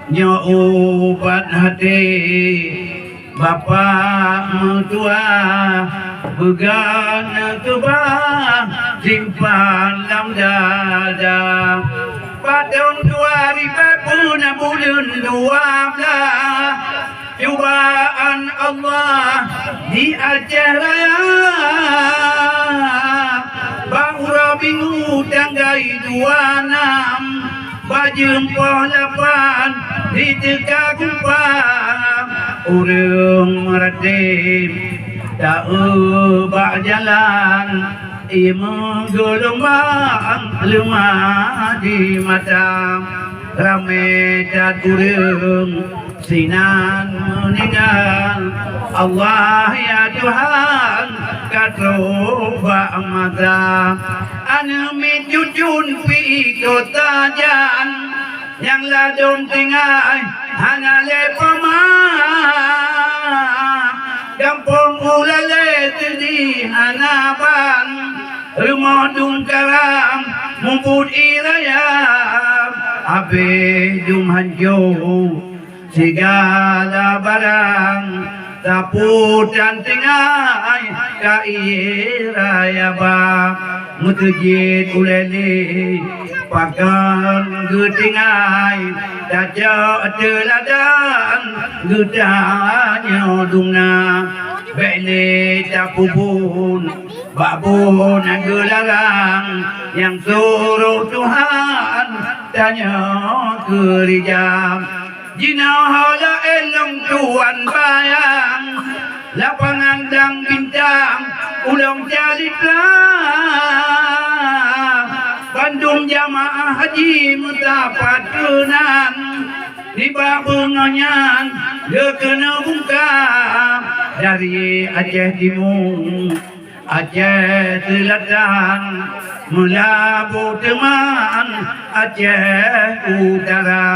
nyo ubat hati bapa mertua began tubah simpan dalam dada pada 2000 bulan 12 cubaan Allah di Aceh Raya bahura bingu tanggai 26 bajempoh 8 di teka kumpang urang meredip tak ubah jalan imam gelombang lemah di mata ramai dan urang sinan meninggal Allah ya Tuhan katroba mata anu min jujun pi kota jan yang ladong tinggal hana lepama kampung ulale di hanapan rumah dungkaram mumput iraya abe jumhanjo segala barang taput dan tinggal kairaya ba mutujit ulele pakan getingai daja teladan gedanya dungna bele tapubun babon gelarang yang suruh Tuhan tanya gereja jinahala elong tuan bayang lapangan dang bintang ulang jalitlah Bandung jamaah haji mutapat kenan riba bengonyan gekena buka dari Aceh Timur Aceh Selatan melabuh teman Aceh Utara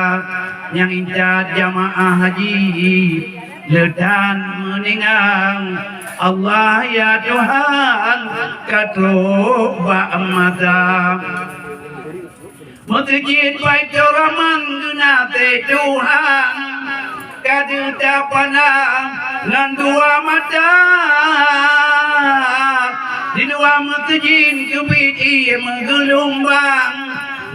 yang incat jamaah haji ledan meninggal Allah ya Tuhan katroba mata Masjid Baitur Rahman genate Tuhan kaduta panang lan dua mata di dua masjid kubit ia menggelombang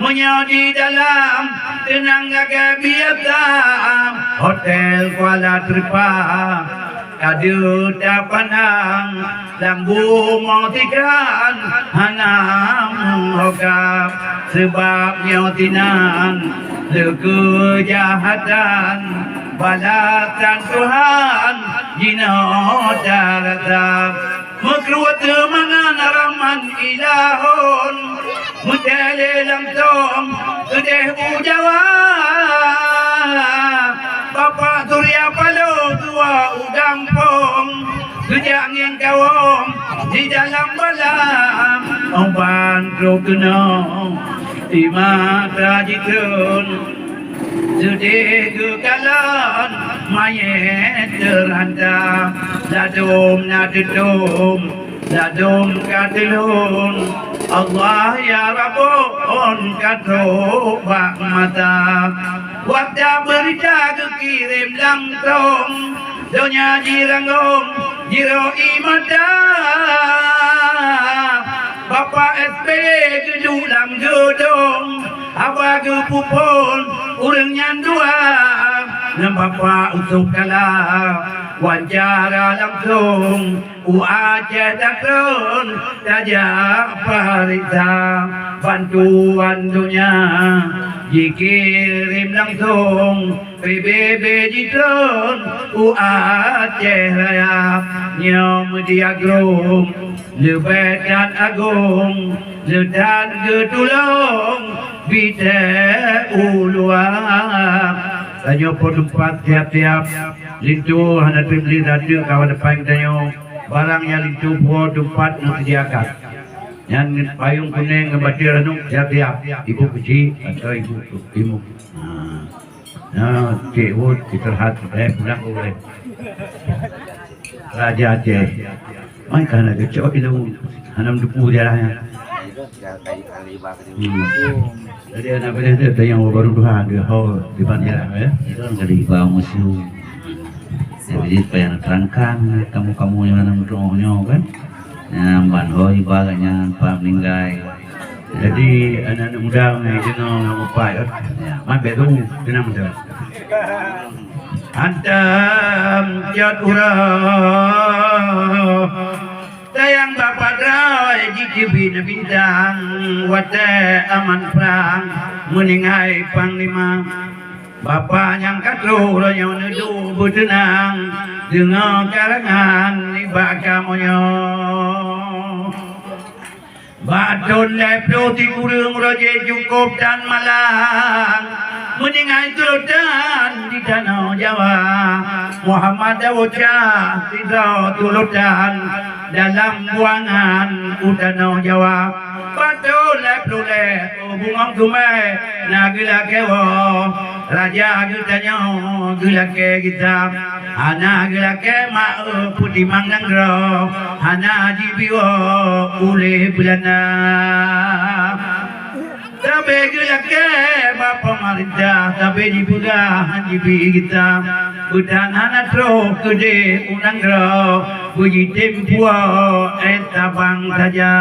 menyaji dalam tenang gagah biasa hotel Kuala Tripang kaduta panang lambu mautikan hanam hokap sebab nyautinan lekejahatan balasan Tuhan jina daratan makruat mangan rahman ilahun mutale lamtong kedeh ujawa Bapak Surya Palo tua ugampong sejak ngin kawong di dalam balam oban rokenong di mata jikun sedih kekalan mayat terhantam ladum nadum ladum katilun Allah ya Rabbun katroba mata waktu berita kekirim langsung donya jiranggong jiro imada Bapak SP gedulam gedong apa kepupun urang nyandua dan Bapak untuk kalah wawancara langsung Aceh Dakron tajak parisa bantuan dunia dikirim langsung PBB Jitron Aceh Raya nyom diagrong lebetan agung ledan getulung bite uluang tanyo podumpat tiap-tiap lintu hana beli radio kawan depan tanyo barangnya lintu podumpat nak sediakan yang payung kuning ngebaca renung tiap-tiap ibu kecil atau ibu nah cik Wud diterhat pulang boleh Raja Aceh mai kana kecok itu hanam dupu dia lah ya Jadi anak beli itu yang baru dua dia hau di bandara ya. Itu kan dari bawah museum. Jadi supaya terangkan kamu yang ada mudrohnya kan. Yang banhoi baganya pak meninggai. Jadi anak-anak muda ni kena upai ya. Mai betul kena muda. Antam jadura tayang bapak drawai jikibi bintang wate aman perang meningai panglima bapak yang katru yang nedu bertenang dengan karangan ibak kamunya Badon lepro ti kurung roje cukup dan malang meningai tulutan di danau Jawa Muhammad Dawudja tidak tulutan dalam buangan danau Jawa Badon lepro le bungong kume nagila kewo raja gudanya gula ke kita Hana gelake ma putih manggro hana jibiwo ule bulana tabe gelake bapa marinda tabe dibuga jibi kita udan hana tro kede unanggro puji tempuo entabang saja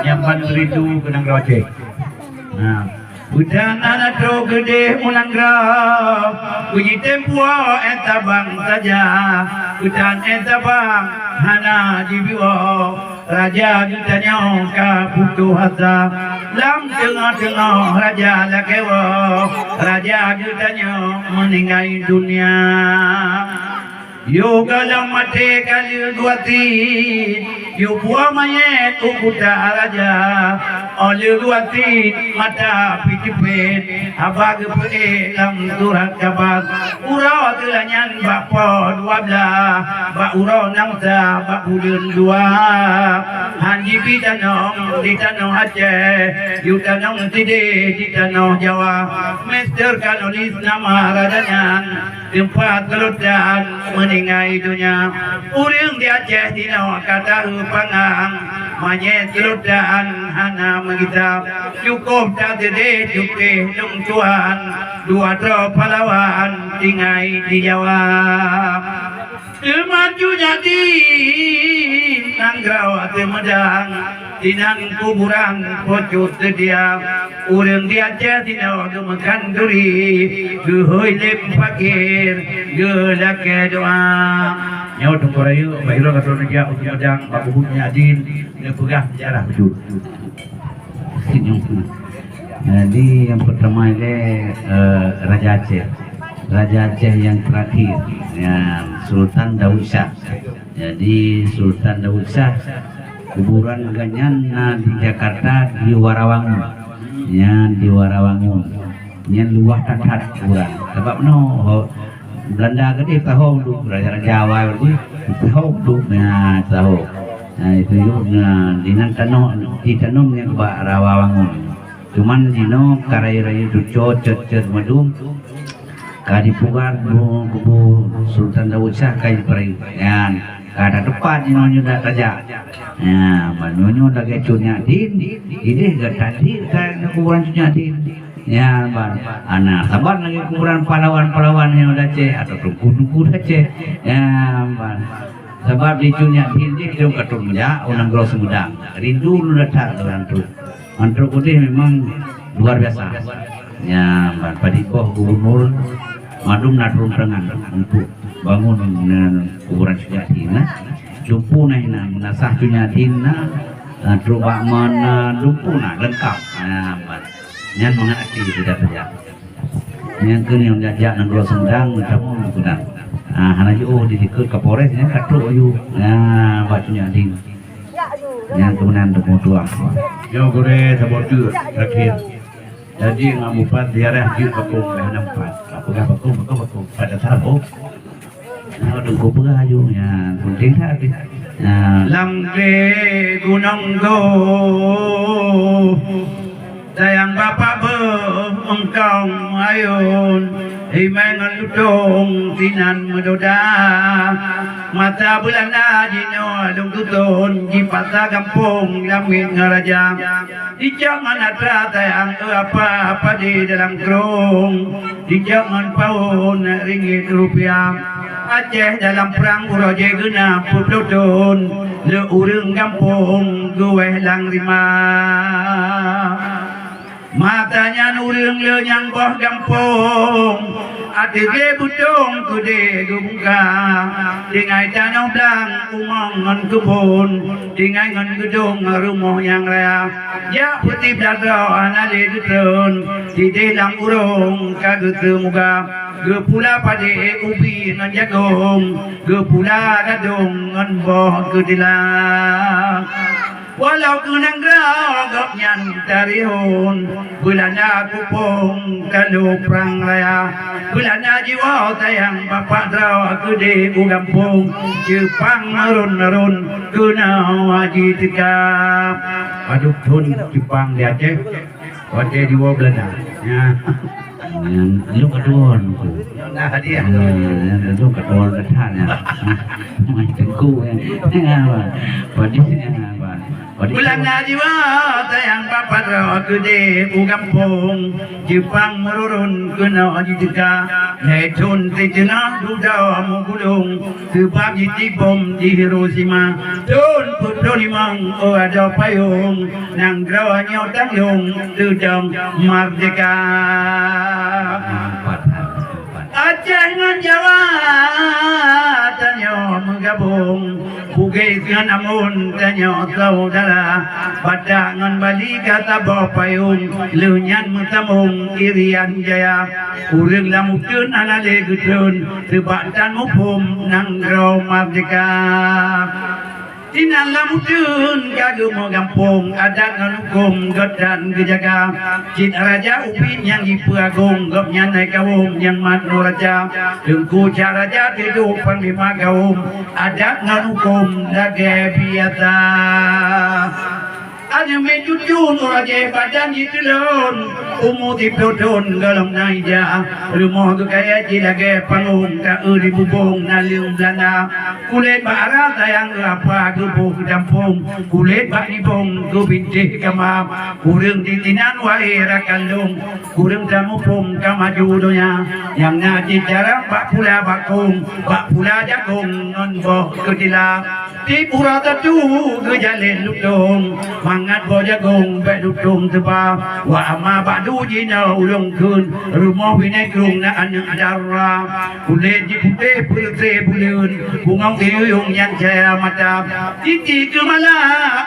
yang panduri itu kenang roce nah Udan anak tro gede unanggro puji tempuo entabang saja udan entabang hana jibiwo raja jutanya ka putu hasa lam tengah-tengah raja lakewo raja jutanya meninggai dunia Yoga lam mate kali duati Yo buah mayat ukuta raja Oleh duati mata pitipet Abag pe lam surat kabar Urau telanyan bapa dua belah Bak urau nangsa bak bulan dua Hanji pitanong di tanong Aceh Yu tanong tide di tanong Jawa Mister kanonis nama radanan Tempat kelutan meningai dunia Uring di Aceh dina kata pangang Manyet kelutan hana mengitap Cukup tak dede cukup nung tuan Dua tro pahlawan tingai di Jawa Majunya di Nanggrau ate medang Tinang kuburan pocut sedia Urang di Aceh dina gemekan duri Gehoy lep fakir Gelake doa Nyawa tungkorayu Bahiro kasur negya untuk medang Babuhutnya adin Nepegah sejarah bejur Jadi yang pertama ini Raja Aceh Raja Aceh yang terakhir yang Sultan Daud Shah. Jadi Sultan Daud Shah kuburan ganyan di Jakarta di Warawangun yang di Warawangun yang luah tatat kuburan sebab no Belanda gede tahu dulu Raja Jawa berarti tahu dulu tahu itu juga dengan di tanam yang ke Warawangun cuman dino karai-rai itu cocot madum kadi pugar kubu Sultan Daud Shah kai pering yan kada depan ino dah raja ya manonyo lagi cunya din ini gak tadi kan kuburan cunya din ya ban anak sabar lagi kuburan pahlawan-pahlawan yang udah Aceh atau tungku-tungku Aceh ya ban sebab di cunya din di hidung katung ya unang gros mudang rindu lu datang orang tu antro kudih memang luar biasa ya ban padipoh gubernur madum nadrum rengan untuk bangun kuburan Sujatina dumpu naina menasah Sujatina drobak mana dumpu na lengkap nyan mengerti sudah saja yang kini yang jajak nang golo sendang kamu sudah hana jo di sikut Kapolres nya katuk ayu buat Sujatina yang kemudian untuk tua Yo gore sabotu terakhir jadi ngamupat diarah jiu bakung nampak apakah bakung pada sarap đừng có bữa ayu ya penting tadi lambe gunung go sayang bapak engkau ayun himengan lutong sinan medoda mata bulan jino alung tutun di pasar kampung lamin ngaraja di jangan ada sayang apa di dalam kerung di jangan paun ringgit rupiah Aceh dalam perang uroje guna pututun le urang kampung gue lang rima matanya nurung le nyang boh kampung ati ge butong kude gumga tingai tanong blang umong ngon kebun tingai ngon gedung rumah yang raya ya putih blado anale gutun di dalam urung kagetu muga Gepula pade ubi ngan jagung Gepula gadung ngan boh kedilang Walau kunang geragap nyan tarihun Bulan aku pong kalau perang raya Bulan jiwa tayang bapak draw aku de ugampung Jepang marun-marun kuna waji tegap Aduh tun Jepang di Aceh Aceh jiwa Belanda ya lu kedua nah dia lu kedua katanya macam ku bulan jiwa sayang bapak aku de ugampung Jepang merurun kena aji juga netun tejena duda mugulung sebab ditibom di Hiroshima tun putro limang ada payung nang grawanya tangyung tudang merdeka Aceh ngan Jawa tanyo menggabung Bugis ngan Amun tanyo saudara Badak ngan Bali kata bawa payung Lunyan mentamung irian jaya Urang lamutun anale gutun Sebab tan mupum nang raw merdeka Tinan lamutun kagum gampung adat nganukum godan gejaga cit raja upin yang ipuagung gop nyanai kawum yang manu raja dengku caraja tidur panglima kawum adat nganukum lage biasa Ada mencucun raja badan ditulun Umu dipodon galam naija Rumah tu kaya cilage panggung Tak uli bubung naliung belanda Kulit bara sayang apa gebuh dampung Kulit bak nibung ku bintih kamam Kurang titinan wae rakandung Kurang tamupung kamaju donya Yang ngaji jarang bak pula bakung Bak pula jagung non boh kedila Di pura tatu kejalin lutong Mangat bo jagung bek lutong tebah Wa ama badu jina ulung kun Rumah binai kerung na anak darah Kulit di putih putih bulun Bungong iyung yang saya mata Titi kemala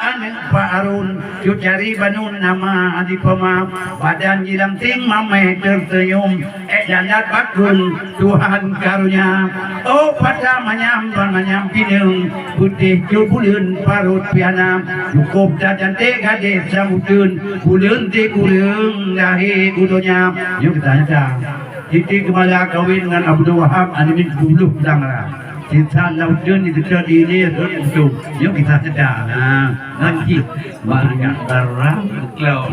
anak Pak Arun Cut cari banun nama adi pema Badan jilang ting mamai tersenyum Dandat bakun Tuhan karunia Oh pada manyam pinung Putih cut bulun parut piana Cukup dah cantik gadis samudun Bulun ti bulun lahir kudonya Yuk kita nyata Titi kemala kawin dengan Abdul Wahab Animin 10 dangara Cinta lautun itu jadi ini untuk yuk kita sedar nanti banyak barang kalau